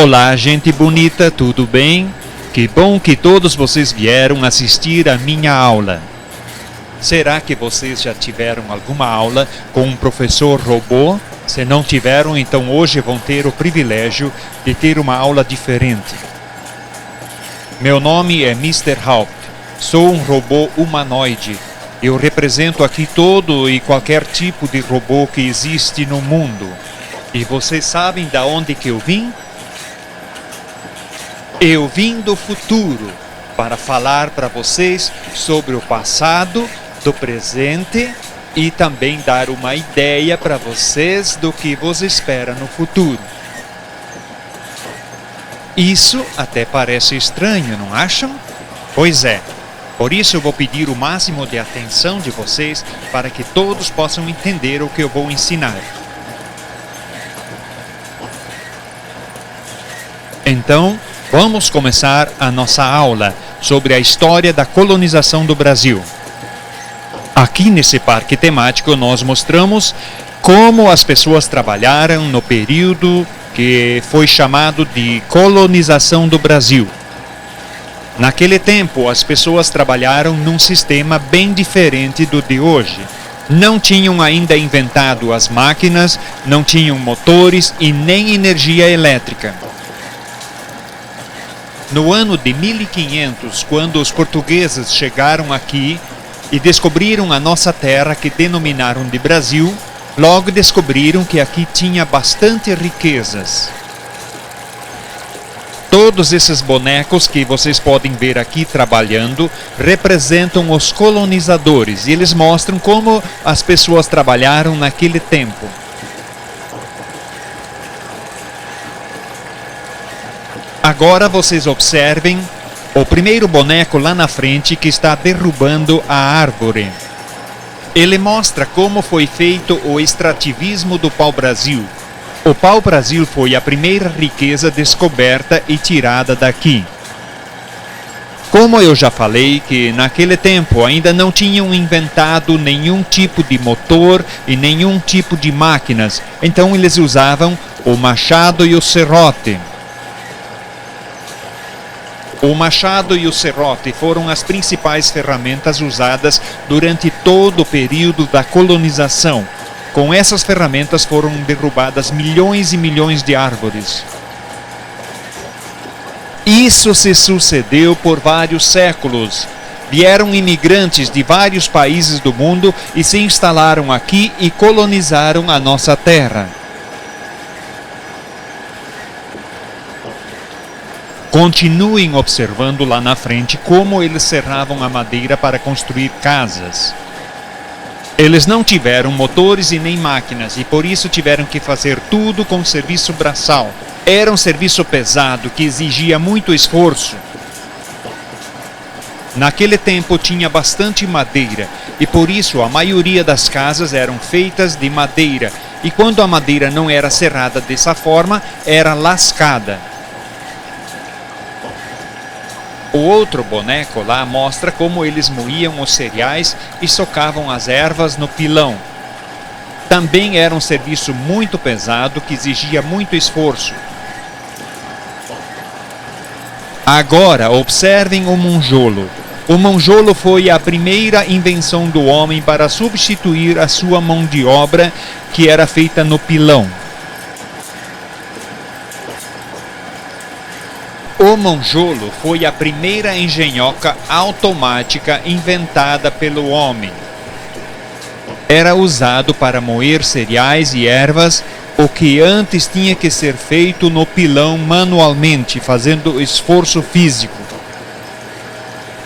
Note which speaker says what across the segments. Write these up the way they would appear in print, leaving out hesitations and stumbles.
Speaker 1: Olá, gente bonita, tudo bem? Que bom que todos vocês vieram assistir a minha aula. Será que vocês já tiveram alguma aula com um professor robô? Se não tiveram, então hoje vão ter o privilégio de ter uma aula diferente. Meu nome é Mr. Haupt. Sou um robô humanoide. Eu represento aqui todo e qualquer tipo de robô que existe no mundo. E vocês sabem da onde que eu vim? Eu vim do futuro para falar para vocês sobre o passado, do presente e também dar uma ideia para vocês do que vos espera no futuro. Isso até parece estranho, não acham? Pois é. Por isso eu vou pedir o máximo de atenção de vocês para que todos possam entender o que eu vou ensinar. Então, vamos começar a nossa aula sobre a história da colonização do Brasil. Aqui nesse parque temático nós mostramos como as pessoas trabalharam no período que foi chamado de colonização do Brasil. Naquele tempo, as pessoas trabalharam num sistema bem diferente do de hoje. Não tinham ainda inventado as máquinas, não tinham motores e nem energia elétrica. No ano de 1500, quando os portugueses chegaram aqui e descobriram a nossa terra, que denominaram de Brasil, logo descobriram que aqui tinha bastante riquezas. Todos esses bonecos que vocês podem ver aqui trabalhando representam os colonizadores e eles mostram como as pessoas trabalharam naquele tempo. Agora vocês observem o primeiro boneco lá na frente que está derrubando a árvore. Ele mostra como foi feito o extrativismo do pau-brasil. O pau-brasil foi a primeira riqueza descoberta e tirada daqui. Como eu já falei que naquele tempo ainda não tinham inventado nenhum tipo de motor e nenhum tipo de máquinas, então eles usavam o machado e o serrote. O machado e o serrote foram as principais ferramentas usadas durante todo o período da colonização. Com essas ferramentas foram derrubadas milhões e milhões de árvores. Isso se sucedeu por vários séculos. Vieram imigrantes de vários países do mundo e se instalaram aqui e colonizaram a nossa terra. Continuem observando lá na frente como eles serravam a madeira para construir casas. Eles não tiveram motores e nem máquinas e por isso tiveram que fazer tudo com serviço braçal. Era um serviço pesado que exigia muito esforço. Naquele tempo tinha bastante madeira e por isso a maioria das casas eram feitas de madeira e quando a madeira não era serrada dessa forma, era lascada. O outro boneco lá mostra como eles moíam os cereais e socavam as ervas no pilão. Também era um serviço muito pesado que exigia muito esforço. Agora observem o monjolo. O monjolo foi a primeira invenção do homem para substituir a sua mão de obra que era feita no pilão. O monjolo foi a primeira engenhoca automática inventada pelo homem. Era usado para moer cereais e ervas, o que antes tinha que ser feito no pilão manualmente, fazendo esforço físico.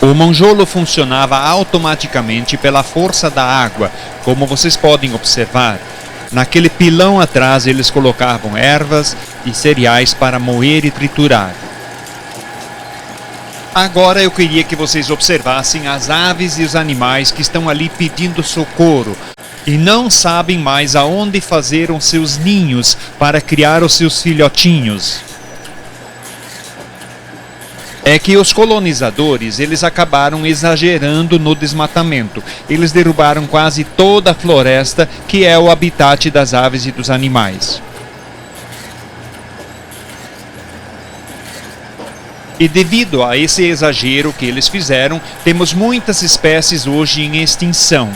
Speaker 1: O monjolo funcionava automaticamente pela força da água, como vocês podem observar. Naquele pilão atrás eles colocavam ervas e cereais para moer e triturar. Agora eu queria que vocês observassem as aves e os animais que estão ali pedindo socorro e não sabem mais aonde fazer os seus ninhos para criar os seus filhotinhos. É que os colonizadores, eles acabaram exagerando no desmatamento. Eles derrubaram quase toda a floresta que é o habitat das aves e dos animais. E devido a esse exagero que eles fizeram, temos muitas espécies hoje em extinção.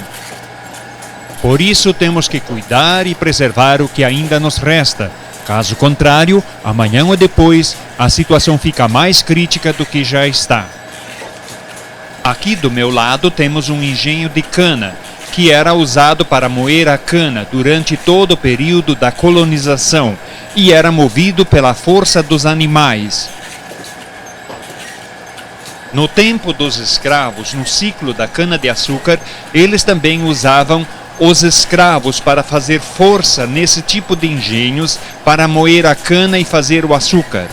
Speaker 1: Por isso temos que cuidar e preservar o que ainda nos resta. Caso contrário, amanhã ou depois, a situação fica mais crítica do que já está. Aqui do meu lado temos um engenho de cana, que era usado para moer a cana durante todo o período da colonização e era movido pela força dos animais. No tempo dos escravos, no ciclo da cana-de-açúcar, eles também usavam os escravos para fazer força nesse tipo de engenhos para moer a cana e fazer o açúcar.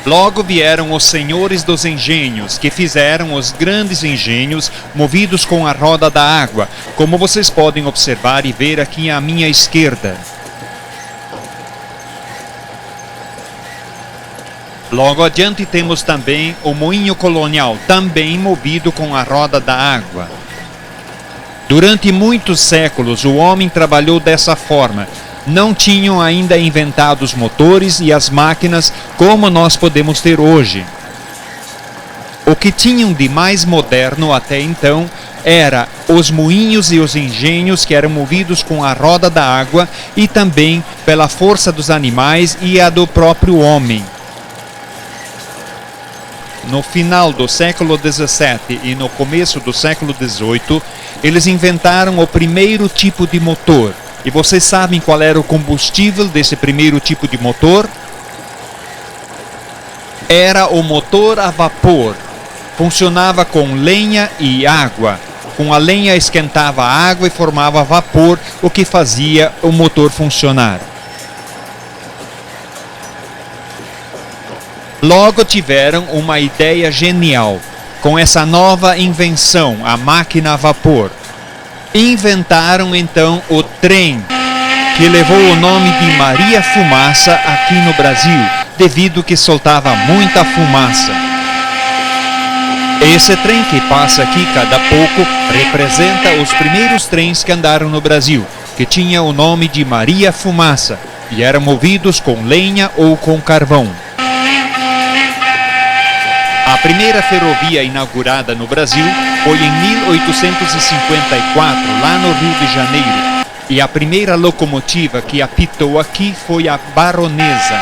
Speaker 1: Logo vieram os senhores dos engenhos, que fizeram os grandes engenhos movidos com a roda da água, como vocês podem observar e ver aqui à minha esquerda. Logo adiante temos também o moinho colonial, também movido com a roda da água. Durante muitos séculos, o homem trabalhou dessa forma. Não tinham ainda inventado os motores e as máquinas como nós podemos ter hoje. O que tinham de mais moderno até então era os moinhos e os engenhos que eram movidos com a roda da água e também pela força dos animais e a do próprio homem. No final do século XVII e no começo do século XVIII, eles inventaram o primeiro tipo de motor. E vocês sabem qual era o combustível desse primeiro tipo de motor? Era o motor a vapor. Funcionava com lenha e água. Com a lenha esquentava a água e formava vapor, o que fazia o motor funcionar. Logo tiveram uma ideia genial. Com essa nova invenção, a máquina a vapor. Inventaram então o trem, que levou o nome de Maria Fumaça aqui no Brasil, devido que soltava muita fumaça. Esse trem que passa aqui cada pouco representa os primeiros trens que andaram no Brasil, que tinha o nome de Maria Fumaça e eram movidos com lenha ou com carvão. A primeira ferrovia inaugurada no Brasil foi em 1854, lá no Rio de Janeiro. E a primeira locomotiva que apitou aqui foi a Baronesa.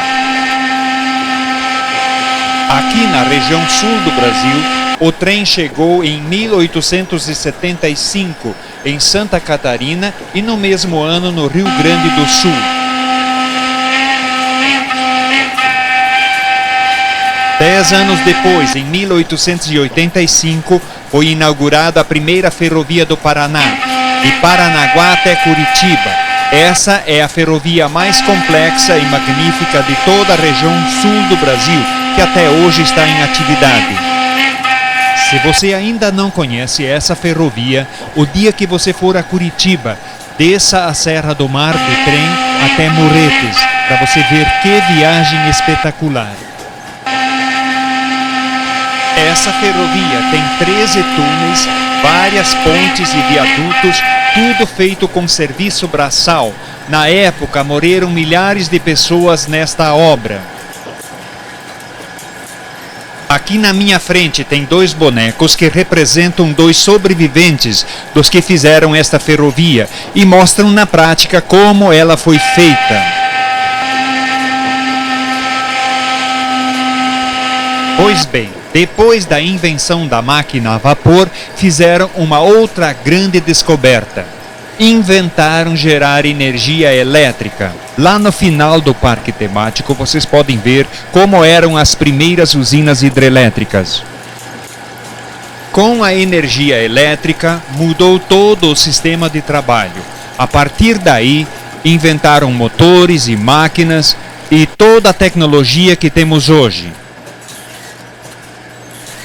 Speaker 1: Aqui na região sul do Brasil, o trem chegou em 1875, em Santa Catarina, e no mesmo ano no Rio Grande do Sul. Dez anos depois, em 1885, foi inaugurada a primeira ferrovia do Paraná, de Paranaguá até Curitiba. Essa é a ferrovia mais complexa e magnífica de toda a região sul do Brasil, que até hoje está em atividade. Se você ainda não conhece essa ferrovia, o dia que você for a Curitiba, desça a Serra do Mar de trem até Morretes, para você ver que viagem espetacular. Essa ferrovia tem 13 túneis, várias pontes e viadutos, tudo feito com serviço braçal. Na época, morreram milhares de pessoas nesta obra. Aqui na minha frente tem dois bonecos que representam dois sobreviventes dos que fizeram esta ferrovia e mostram na prática como ela foi feita. Pois bem, depois da invenção da máquina a vapor, fizeram uma outra grande descoberta. Inventaram gerar energia elétrica. Lá no final do parque temático, vocês podem ver como eram as primeiras usinas hidrelétricas. Com a energia elétrica, mudou todo o sistema de trabalho. A partir daí, inventaram motores e máquinas e toda a tecnologia que temos hoje.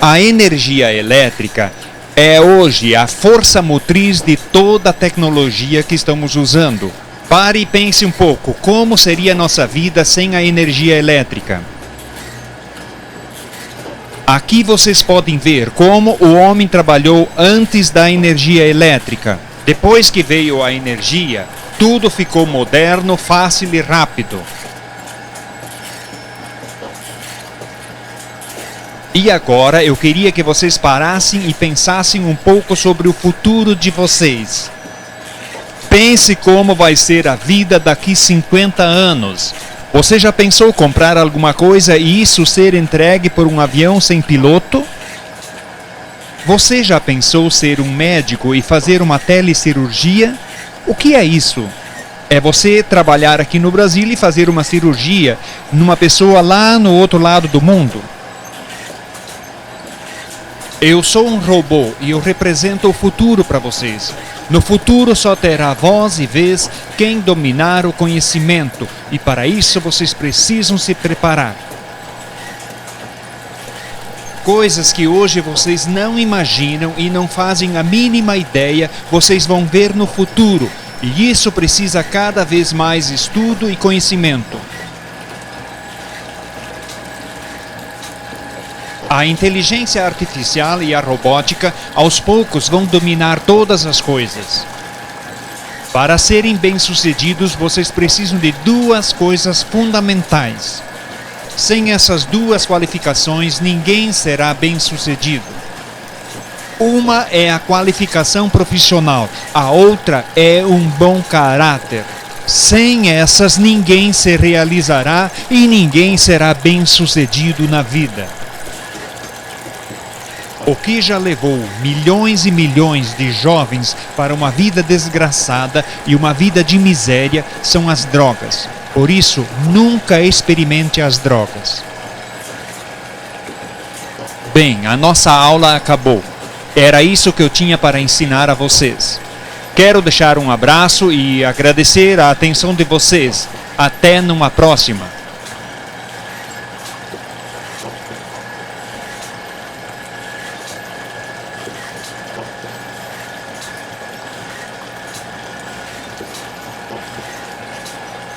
Speaker 1: A energia elétrica é hoje a força motriz de toda a tecnologia que estamos usando. Pare e pense um pouco, como seria a nossa vida sem a energia elétrica? Aqui vocês podem ver como o homem trabalhou antes da energia elétrica. Depois que veio a energia, tudo ficou moderno, fácil e rápido. E agora eu queria que vocês parassem e pensassem um pouco sobre o futuro de vocês. Pense como vai ser a vida daqui 50 anos. Você já pensou comprar alguma coisa e isso ser entregue por um avião sem piloto? Você já pensou ser um médico e fazer uma telecirurgia? O que é isso? É você trabalhar aqui no Brasil e fazer uma cirurgia numa pessoa lá no outro lado do mundo. Eu sou um robô e eu represento o futuro para vocês. No futuro só terá voz e vez quem dominar o conhecimento, e para isso vocês precisam se preparar. Coisas que hoje vocês não imaginam e não fazem a mínima ideia, vocês vão ver no futuro, e isso precisa cada vez mais estudo e conhecimento. A inteligência artificial e a robótica, aos poucos, vão dominar todas as coisas. Para serem bem-sucedidos, vocês precisam de duas coisas fundamentais. Sem essas duas qualificações, ninguém será bem-sucedido. Uma é a qualificação profissional, a outra é um bom caráter. Sem essas, ninguém se realizará e ninguém será bem-sucedido na vida. O que já levou milhões e milhões de jovens para uma vida desgraçada e uma vida de miséria são as drogas. Por isso, nunca experimente as drogas. Bem, a nossa aula acabou. Era isso que eu tinha para ensinar a vocês. Quero deixar um abraço e agradecer a atenção de vocês. Até numa próxima.